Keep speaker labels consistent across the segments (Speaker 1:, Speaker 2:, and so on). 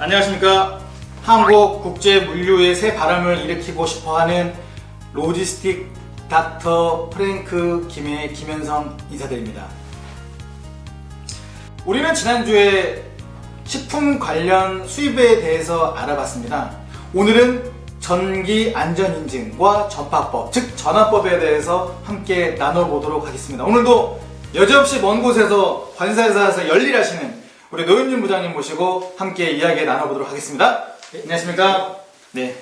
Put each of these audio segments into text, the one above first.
Speaker 1: 안녕하십니까. 한국 국제 물류의 새 바람을 일으키고 싶어하는 로지스틱 닥터 프랭크 김의 김현성 인사드립니다. 우리는 지난주에 식품 관련 수입에 대해서 알아봤습니다. 오늘은 전기 안전인증과 전파법, 즉 전환법에 대해서 함께 나눠보도록 하겠습니다. 오늘도 여지없이 먼 곳에서 관세사에서 열일하시는 우리 노현준 부장님 모시고 함께 이야기 나눠보도록 하겠습니다. 네, 안녕하십니까? 네.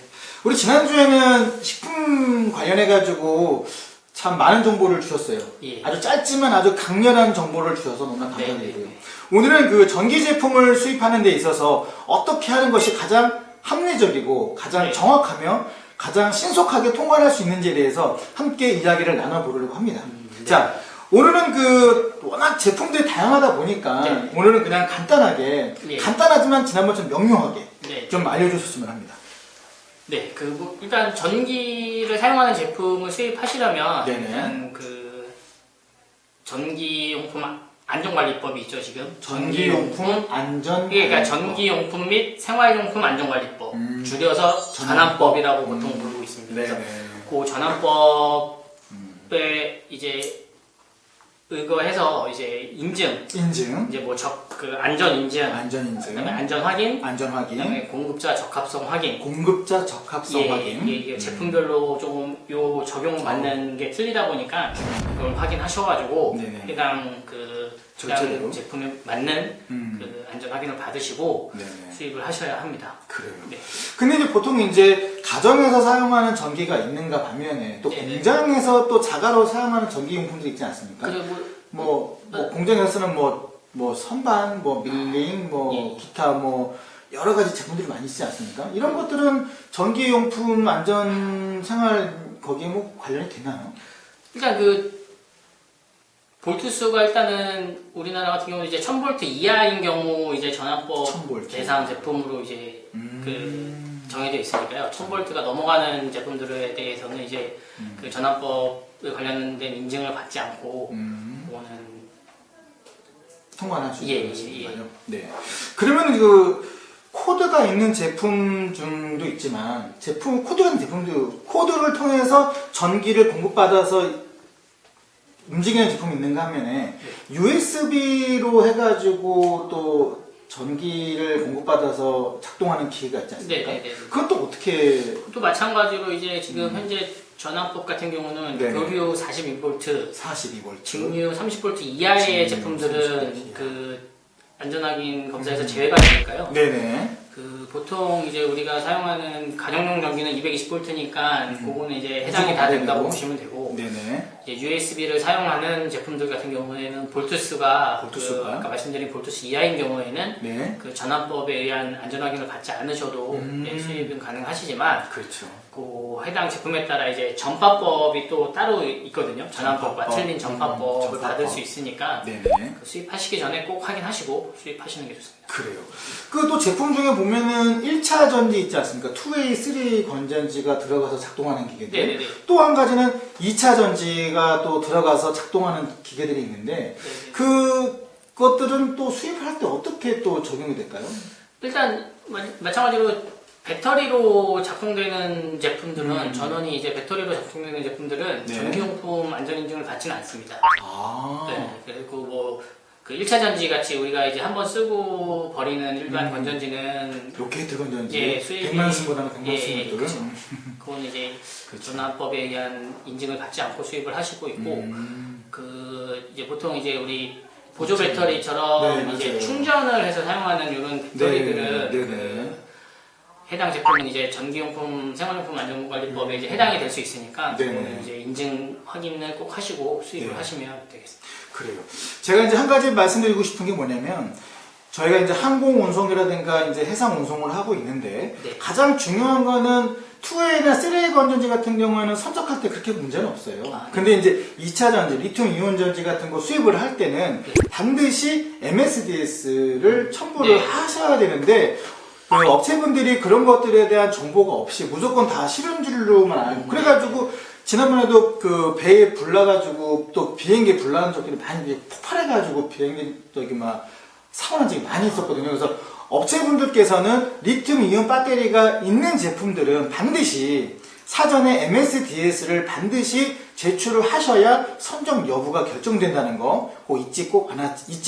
Speaker 1: 우리 지난주에는 식품 관련해가지고 참 많은 정보를 주셨어요.
Speaker 2: 예.
Speaker 1: 아주 짧지만 아주 강렬한 정보를 주셔서 너무나 감사드리고요.
Speaker 2: 네.
Speaker 1: 오늘은 그 전기 제품을 수입하는 데 있어서 어떻게 하는 것이 가장 합리적이고 가장
Speaker 2: 네.
Speaker 1: 정확하며 가장 신속하게 통과할 수 있는지에 대해서 함께 이야기를 나눠보려고 합니다.
Speaker 2: 네.
Speaker 1: 자, 오늘은 그 워낙 제품들이 다양하다 보니까
Speaker 2: 네.
Speaker 1: 오늘은 그냥 간단하게
Speaker 2: 네.
Speaker 1: 간단하지만 지난번처럼 명료하게
Speaker 2: 네.
Speaker 1: 좀 알려주셨으면 합니다.
Speaker 2: 네, 일단 전기를 사용하는 제품을 수입하시려면
Speaker 1: 네네.
Speaker 2: 일단 전기용품 안전관리법이 있죠 지금.
Speaker 1: 전기용품 안전.
Speaker 2: 그러니까 전기용품 및 생활용품 안전관리법, 줄여서 전환법이라고 보통 부르고 있습니다. 그래서
Speaker 1: 네네.
Speaker 2: 그 전환법에 이제 의거해서 이제 인증,
Speaker 1: 인증,
Speaker 2: 이제 안전 인증,
Speaker 1: 안전 인증,
Speaker 2: 그다음에 안전 확인,
Speaker 1: 안전 확인,
Speaker 2: 그다음에 공급자 적합성 확인.
Speaker 1: 공급자 적합성 확인.
Speaker 2: 이게 제품별로 조금 요 적용 맞는 게 틀리다 보니까 그걸 확인하셔가지고
Speaker 1: 네네.
Speaker 2: 해당
Speaker 1: 절차대로.
Speaker 2: 제품에 맞는 그 안전 확인을 받으시고
Speaker 1: 네네.
Speaker 2: 수입을 하셔야 합니다.
Speaker 1: 그래요.
Speaker 2: 네.
Speaker 1: 근데 이제 보통 이제 가정에서 사용하는 전기가 있는가 반면에 또
Speaker 2: 네네.
Speaker 1: 공장에서 또 자가로 사용하는 전기용품도 있지 않습니까?
Speaker 2: 그리고
Speaker 1: 공장에서 쓰는 선반, 밀링,
Speaker 2: 예.
Speaker 1: 기타 여러 가지 제품들이 많이 있지 않습니까? 이런 것들은 전기용품 안전 생활 거기에 관련이 되나요?
Speaker 2: 일단 볼트수가 일단은 우리나라 같은 경우는 이제 1000V 이하인 경우 이제 전환법
Speaker 1: 1000V.
Speaker 2: 대상 제품으로 이제 정해져 있으니까요. 1000V가 넘어가는 제품들에 대해서는 이제 그 전환법에 관련된 인증을 받지 않고 그거는
Speaker 1: 통과할 수
Speaker 2: 예,
Speaker 1: 있는
Speaker 2: 예.
Speaker 1: 거죠? 네. 그러면 코드가 있는 제품 중도 있지만 코드가 있는 제품도 코드를 통해서 전기를 공급받아서 움직이는 제품이 있는가 하면은 USB로 해가지고 또 전기를 공급받아서 작동하는 기계가 있지 않습니까?
Speaker 2: 네네네.
Speaker 1: 그건 또 어떻게?
Speaker 2: 또 마찬가지로 이제 지금 현재 전환법 같은 경우는
Speaker 1: 네네.
Speaker 2: 교류 42V,
Speaker 1: 42V,
Speaker 2: 직류 30V 이하의
Speaker 1: 직류
Speaker 2: 제품들은
Speaker 1: 30V
Speaker 2: 안전 확인 검사에서 제외가 되니까요.
Speaker 1: 네네.
Speaker 2: 보통 이제 우리가 사용하는 가정용 전기는 220V니까 그거는 이제 해당이
Speaker 1: 무조건
Speaker 2: 다 된다고
Speaker 1: 되고.
Speaker 2: 보시면 되고
Speaker 1: 네네.
Speaker 2: 이제 USB를 사용하는 제품들 같은 경우에는 볼트수가 아까 말씀드린 볼트수 이하인 경우에는
Speaker 1: 네.
Speaker 2: 그 전환법에 의한 안전 확인을 받지 않으셔도 수입은 가능하시지만
Speaker 1: 그렇죠.
Speaker 2: 해당 제품에 따라 이제 전파법이 또 따로 있거든요. 전환법과 틀린 전파법을
Speaker 1: 전파법.
Speaker 2: 받을 수 있으니까
Speaker 1: 네네.
Speaker 2: 수입하시기 전에 꼭 확인하시고 수입하시는 게 좋습니다.
Speaker 1: 그래요. 또 제품 중에 보면은 1차 전지 있지 않습니까? 2way, 3 건전지가 들어가서 작동하는 기계들.
Speaker 2: 네네네.
Speaker 1: 또 한 가지는 2차 전지가 또 들어가서 작동하는 기계들이 있는데
Speaker 2: 네네.
Speaker 1: 그것들은 또 수입할 때 어떻게 또 적용이 될까요?
Speaker 2: 일단 마찬가지로 배터리로 작동되는 제품들은 전원이 이제 배터리로 작동되는 제품들은
Speaker 1: 네.
Speaker 2: 전기용품 안전인증을 받지는 않습니다.
Speaker 1: 아.
Speaker 2: 네. 그리고 그 1차 전지 같이 우리가 이제 한번 쓰고 버리는 일반 건전지는
Speaker 1: 로켓 건전지.
Speaker 2: 예, 수입이
Speaker 1: 100만 승보다는 100만
Speaker 2: 예,
Speaker 1: 승을
Speaker 2: 그렇죠. 그건 이제 전환법에 의한 인증을 받지 않고 수입을 하시고 있고 이제 보통 이제 우리 보조 배터리처럼
Speaker 1: 네,
Speaker 2: 이제
Speaker 1: 맞아요.
Speaker 2: 충전을 해서 사용하는 이런 배터리들은
Speaker 1: 네네.
Speaker 2: 해당 제품은 이제 전기용품, 생활용품 안전관리법에 이제 해당이 될 수 있으니까
Speaker 1: 네네.
Speaker 2: 그거는 이제 인증 확인을 꼭 하시고 수입을
Speaker 1: 네.
Speaker 2: 하시면 되겠습니다.
Speaker 1: 그래요. 제가 이제 한 가지 말씀드리고 싶은 게 뭐냐면 저희가 이제 항공 운송이라든가 이제 해상 운송을 하고 있는데
Speaker 2: 네.
Speaker 1: 가장 중요한 거는 2A나 3A 건전지 같은 경우에는 선적할 때 그렇게 문제는 없어요.
Speaker 2: 네.
Speaker 1: 근데 이제 2차 전지, 리튬 이온 전지 같은 거 수입을 할 때는
Speaker 2: 네.
Speaker 1: 반드시 MSDS를 첨부를
Speaker 2: 네.
Speaker 1: 하셔야 되는데 업체분들이 그런 것들에 대한 정보가 없이 무조건 다 실온줄로만 알고 그래가지고 지난번에도 그 배에 불나가지고 또 비행기에 불나는 적들이 많이 폭발해가지고 비행기 사고 난 적이 많이 있었거든요. 그래서 업체분들께서는 리튬 이온 배터리가 있는 제품들은 반드시 사전에 MSDS를 반드시 제출을 하셔야 선정 여부가 결정된다는 거 꼭 잊지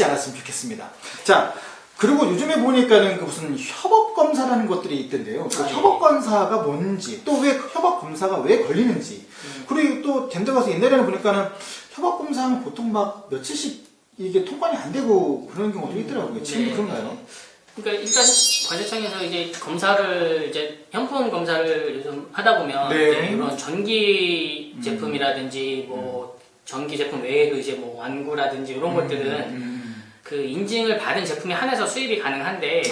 Speaker 1: 않았으면 좋겠습니다. 자, 그리고 요즘에 보니까는 그 무슨 협업검사라는 것들이 있던데요. 그 협업검사가 뭔지, 또 왜 협업검사가 왜 걸리는지, 그리고 또 덴더 가서 옛날에는 보니까는 협업검사는 보통 막 며칠씩 이게 통관이 안 되고 그런 경우도 있더라고요. 지금도 그런가요?
Speaker 2: 그러니까 일단 관세청에서 이제 검사를 이제 형품 검사를 요즘 하다 보면
Speaker 1: 네.
Speaker 2: 이제 이런 전기 제품이라든지 뭐 전기 제품 외에도 이제 뭐 완구라든지 이런 것들은 그 인증을 받은 제품에 한해서 수입이 가능한데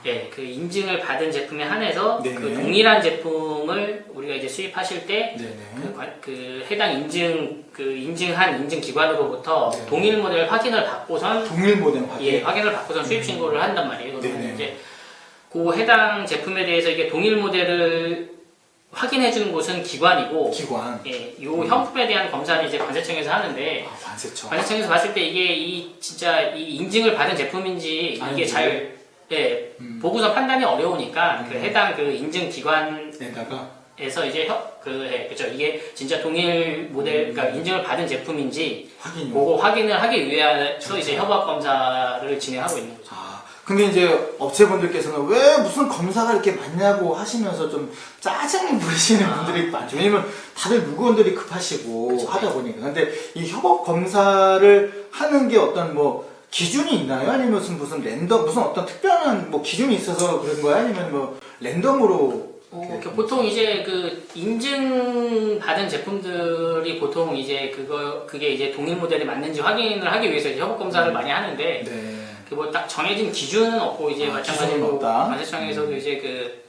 Speaker 2: 예, 그 인증을 받은 제품에 한해서
Speaker 1: 네네.
Speaker 2: 그 동일한 제품을 우리가 이제 수입하실 때
Speaker 1: 네네.
Speaker 2: 그 해당 인증한 인증기관으로부터
Speaker 1: 네.
Speaker 2: 동일 모델 확인을 받고선
Speaker 1: 동일 모델 확인.
Speaker 2: 예, 확인을 받고선 수입 신고를 한단 말이에요. 그러면
Speaker 1: 네네.
Speaker 2: 이제 그 해당 제품에 대해서 이게 동일 모델을 확인해 주는 곳은 기관이고
Speaker 1: 기관.
Speaker 2: 예, 요 형품에 대한 검사는 이제 관세청에서 하는데
Speaker 1: 관세청.
Speaker 2: 관세청에서 봤을 때 이게 진짜 이 인증을 받은 제품인지 이게
Speaker 1: 아닌지.
Speaker 2: 잘 예, 보고서 판단이 어려우니까 그 해당 그 인증 기관에서
Speaker 1: 에다가
Speaker 2: 이제 그죠 이게 진짜 동일 모델 그러니까 인증을 받은 제품인지
Speaker 1: 확인.
Speaker 2: 그거 확인을 하기 위해서 이제 협업 검사를 진행하고 있는 거죠.
Speaker 1: 근데 이제 업체분들께서는 왜 무슨 검사가 이렇게 많냐고 하시면서 좀 짜증을 부리시는 분들이 많죠. 왜냐면 다들 물건들이 급하시고
Speaker 2: 그쵸.
Speaker 1: 하다 보니까. 근데 이 협업 검사를 하는 게 어떤 뭐 기준이 있나요? 아니면 무슨 랜덤, 무슨 어떤 특별한 뭐 기준이 있어서 그런 거야? 아니면 뭐 랜덤으로?
Speaker 2: 보통 이제 그 인증 받은 제품들이 보통 이제 그게 이제 동일 모델이 맞는지 확인을 하기 위해서 이제 협업 검사를 많이 하는데
Speaker 1: 네.
Speaker 2: 그 뭐 딱 정해진 기준은 없고 이제
Speaker 1: 기준은
Speaker 2: 마찬가지로
Speaker 1: 없다.
Speaker 2: 관세청에서도 이제 그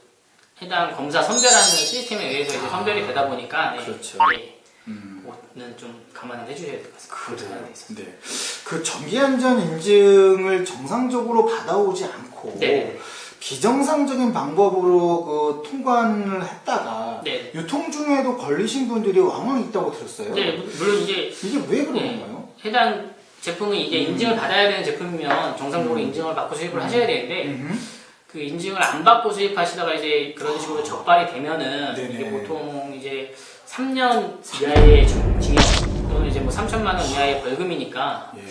Speaker 2: 해당 검사 선별하는 시스템에 의해서 이제 선별이 되다 보니까 네,
Speaker 1: 그렇죠.
Speaker 2: 네, 그거는 좀 감안을 해주셔야 될 것 같습니다.
Speaker 1: 그래요. 네. 그 전기안전 인증을 정상적으로 받아오지 않고
Speaker 2: 네.
Speaker 1: 비정상적인 방법으로 그 통관을 했다가
Speaker 2: 네.
Speaker 1: 유통 중에도 걸리신 분들이 왕왕 있다고 들었어요.
Speaker 2: 네, 물론 이제
Speaker 1: 이게 왜 그런
Speaker 2: 네.
Speaker 1: 건가요?
Speaker 2: 해당 제품은 이제 인증을 받아야 되는 제품이면 정상적으로 인증을 받고 수입을 하셔야 되는데 그 인증을 안 받고 수입하시다가 이제 그런 식으로 적발이 되면은
Speaker 1: 네네.
Speaker 2: 이게 보통 이제 3년 이하의 징역 또는 이제 뭐 3천만 원 이하의 벌금이니까
Speaker 1: 예.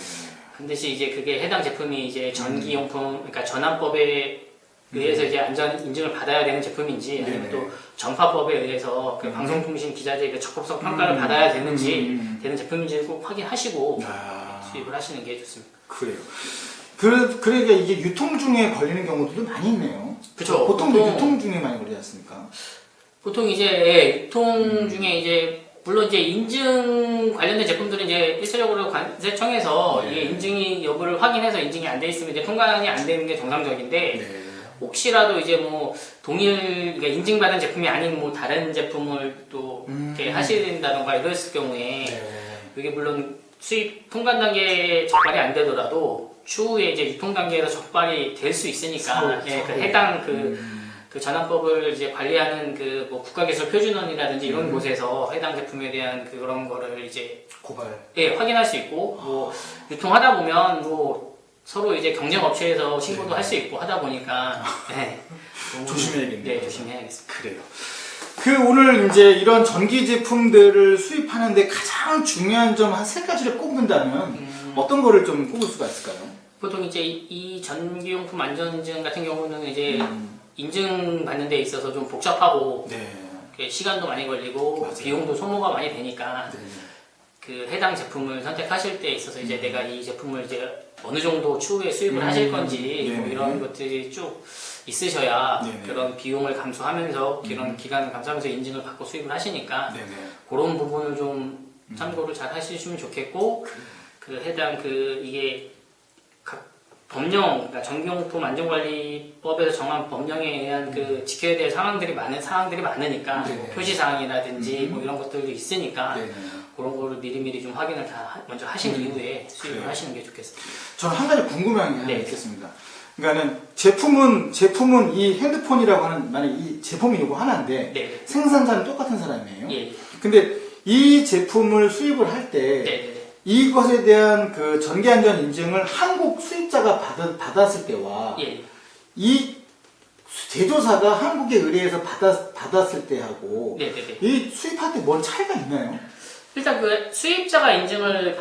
Speaker 2: 반드시 이제 그게 해당 제품이 이제 전기용품 그러니까 전환법에 의해서 이제 안전 인증을 받아야 되는 제품인지 아니면
Speaker 1: 네네.
Speaker 2: 또 전파법에 의해서 그 방송통신 기자재의 그 적법성 평가를 받아야 되는지 되는 제품인지 꼭 확인하시고 수입을 하시는 게 좋습니다.
Speaker 1: 그래요. 그러니까 이게 유통 중에 걸리는 경우들도 많이 있네요.
Speaker 2: 그쵸.
Speaker 1: 보통
Speaker 2: 보통-
Speaker 1: 유통 중에 많이 걸리지 않습니까?
Speaker 2: 보통 이제 예, 유통 중에 이제 물론 이제 인증 관련된 제품들은 이제 일차적으로 관세청에서
Speaker 1: 네.
Speaker 2: 이게 인증이 여부를 확인해서 인증이 안 돼 있으면 이제 통관이 안 되는 게 정상적인데
Speaker 1: 네.
Speaker 2: 혹시라도 이제 뭐 그러니까 인증받은 제품이 아닌 뭐 다른 제품을 또 이렇게 하신다던가 이랬을 경우에 이게 물론 수입 통관 단계에 적발이 안 되더라도 추후에 이제 유통 단계에서 적발이 될 수 있으니까 예, 그 해당 그 전환법을 이제 관리하는 그 뭐 국가기술표준원이라든지 이런 곳에서 해당 제품에 대한 그런 거를 이제
Speaker 1: 고발.
Speaker 2: 예, 확인할 수 있고 뭐 유통하다 보면 뭐 서로 이제 경쟁 업체에서 신고도 할 수 있고 하다 보니까 네,
Speaker 1: 조심해야겠네요.
Speaker 2: 네, 조심해야겠습니다.
Speaker 1: 그래요. 오늘 이제 이런 전기 제품들을 수입하는데 가장 중요한 점 한 세 가지를 꼽는다면 어떤 거를 좀 꼽을 수가 있을까요?
Speaker 2: 보통 이제 이 전기용품 안전인증 같은 경우는 이제 인증 받는 데 있어서 좀 복잡하고
Speaker 1: 네.
Speaker 2: 시간도 많이 걸리고
Speaker 1: 맞아요.
Speaker 2: 비용도 소모가 많이 되니까
Speaker 1: 네.
Speaker 2: 그 해당 제품을 선택하실 때 있어서 이제 내가 이 제품을 이제 어느 정도 추후에 수입을 하실 건지 뭐
Speaker 1: 네네.
Speaker 2: 이런 것들이 쭉 있으셔야
Speaker 1: 네네.
Speaker 2: 그런 비용을 감수하면서 그런 기간을 감수하면서 인증을 받고 수입을 하시니까
Speaker 1: 네네.
Speaker 2: 그런 부분을 좀 참고를 잘 하시면 좋겠고 그 해당 이게 각 법령 그러니까 전기용품 안전관리법에서 정한 법령에 의한 그 지켜야 될 사항들이 많으니까
Speaker 1: 네네.
Speaker 2: 뭐 표시 사항이라든지 뭐 이런 것들도 있으니까
Speaker 1: 네네.
Speaker 2: 그런 거를 미리미리 좀 확인을 다 먼저 하신 이후에 수입을
Speaker 1: 그래요.
Speaker 2: 하시는 게 좋겠습니다.
Speaker 1: 저는 한 가지 궁금한 게 하나
Speaker 2: 네.
Speaker 1: 있겠습니다. 그러니까는 제품은 이 핸드폰이라고 하는 만약 이 제품이 이거 하나인데
Speaker 2: 네.
Speaker 1: 생산자는 똑같은 사람이에요.
Speaker 2: 예.
Speaker 1: 근데 이 제품을 수입을 할 때
Speaker 2: 네.
Speaker 1: 이것에 대한 그 전기안전 인증을 한국 수입자가 받았을 때와
Speaker 2: 예.
Speaker 1: 이 제조사가 한국에 의뢰해서 받았을 때하고
Speaker 2: 네네네.
Speaker 1: 이 수입할 때 뭔 차이가 있나요?
Speaker 2: 일단 그 수입자가 인증을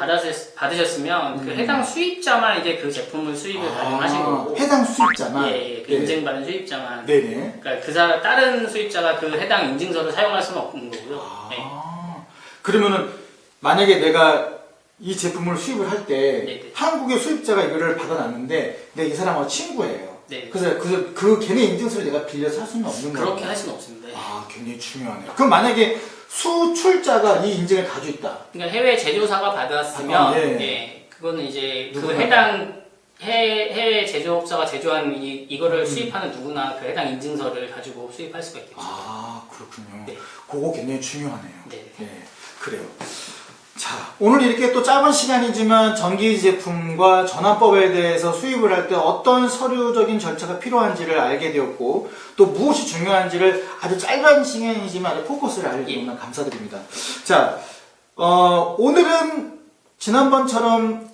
Speaker 2: 받으셨으면 그 해당 수입자만 이제 그 제품을 수입을 가능하신 거고.
Speaker 1: 해당 수입자만.
Speaker 2: 예, 그
Speaker 1: 네.
Speaker 2: 인증받은 수입자만.
Speaker 1: 네네.
Speaker 2: 그러니까 다른 수입자가 그 해당 인증서를 사용할 수는 없는 거고요. 네.
Speaker 1: 그러면은 만약에 내가 이 제품을 수입을 할 때
Speaker 2: 네네.
Speaker 1: 한국의 수입자가 이거를 받아놨는데 내 이 사람하고 친구예요.
Speaker 2: 네.
Speaker 1: 그래서 그 걔네 인증서를 내가 빌려서 할 수는 없는 거예요.
Speaker 2: 그렇게 할 수는 없습니다.
Speaker 1: 굉장히 중요하네요. 그럼 만약에 수출자가 이 인증을 가지고 있다.
Speaker 2: 그러니까 해외 제조사가 받았으면
Speaker 1: 예.
Speaker 2: 예, 그거는 이제 그
Speaker 1: 누구나
Speaker 2: 해당 해외 제조업자가 제조한 이거를 수입하는 누구나 그 해당 인증서를 가지고 수입할 수가 있겠죠.
Speaker 1: 그렇군요.
Speaker 2: 네.
Speaker 1: 그거 굉장히 중요하네요.
Speaker 2: 네.
Speaker 1: 그래요. 자, 오늘 이렇게 또 짧은 시간이지만 전기 제품과 전환법에 대해서 수입을 할 때 어떤 서류적인 절차가 필요한지를 알게 되었고 또 무엇이 중요한지를 아주 짧은 시간이지만 아주 포커스를 알려주셔서 감사드립니다. 자, 오늘은 지난번처럼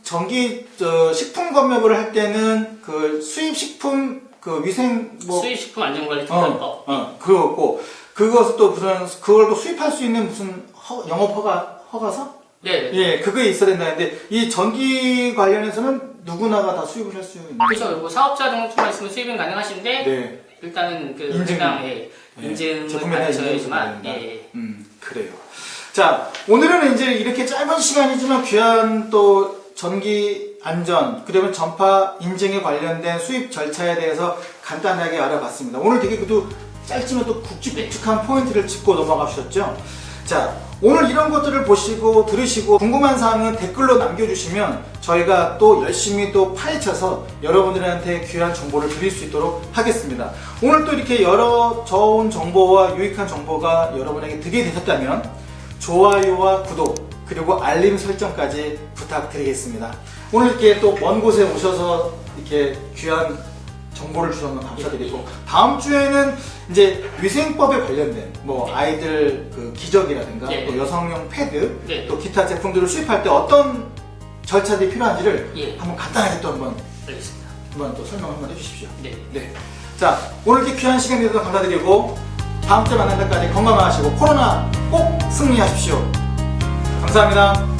Speaker 1: 식품 검역을 할 때는 그 수입 식품 그 위생
Speaker 2: 수입 식품 안전관리 특별법
Speaker 1: 그거고 그것을 또 그걸 또 수입할 수 있는 무슨 영업 허가서?
Speaker 2: 네.
Speaker 1: 예, 그게 있어야 된다는데 이 전기 관련해서는 누구나가 다 수입을 할 수 있는.
Speaker 2: 그렇죠. 그리고 사업자 등록증만 있으면 수입은 가능하신데
Speaker 1: 네.
Speaker 2: 일단은 그
Speaker 1: 인증.
Speaker 2: 해당
Speaker 1: 제품에
Speaker 2: 인증을
Speaker 1: 대한
Speaker 2: 받으셔야지만
Speaker 1: 인증을 그래요. 자, 오늘은 이제 이렇게 짧은 시간이지만 귀한 또 전기 안전, 그다음에 전파 인증에 관련된 수입 절차에 대해서 간단하게 알아봤습니다. 오늘 되게 그래도 짧지만 또 굵직굵직한 포인트를 짚고 넘어가 주셨죠? 자, 오늘 이런 것들을 보시고 들으시고 궁금한 사항은 댓글로 남겨주시면 저희가 또 열심히 또 파헤쳐서 여러분들한테 귀한 정보를 드릴 수 있도록 하겠습니다. 오늘 또 이렇게 여러 좋은 정보와 유익한 정보가 여러분에게 득이 되셨다면 좋아요와 구독 그리고 알림 설정까지 부탁드리겠습니다. 오늘 이렇게 또 먼 곳에 오셔서 이렇게 귀한 정보를 주셔서 감사드리고 다음 주에는 이제 위생법에 관련된 아이들 그 기저귀라든가 또 여성용 패드 또 기타 제품들을 수입할 때 어떤 절차들이 필요한지를 한번 간단하게 또
Speaker 2: 알겠습니다.
Speaker 1: 한번 또 설명 한번 해주십시오.
Speaker 2: 네.
Speaker 1: 자, 오늘 이렇게 귀한 시간 내주셔서 감사드리고 다음 주에 만날 때까지 건강하시고 코로나 꼭 승리하십시오. 감사합니다.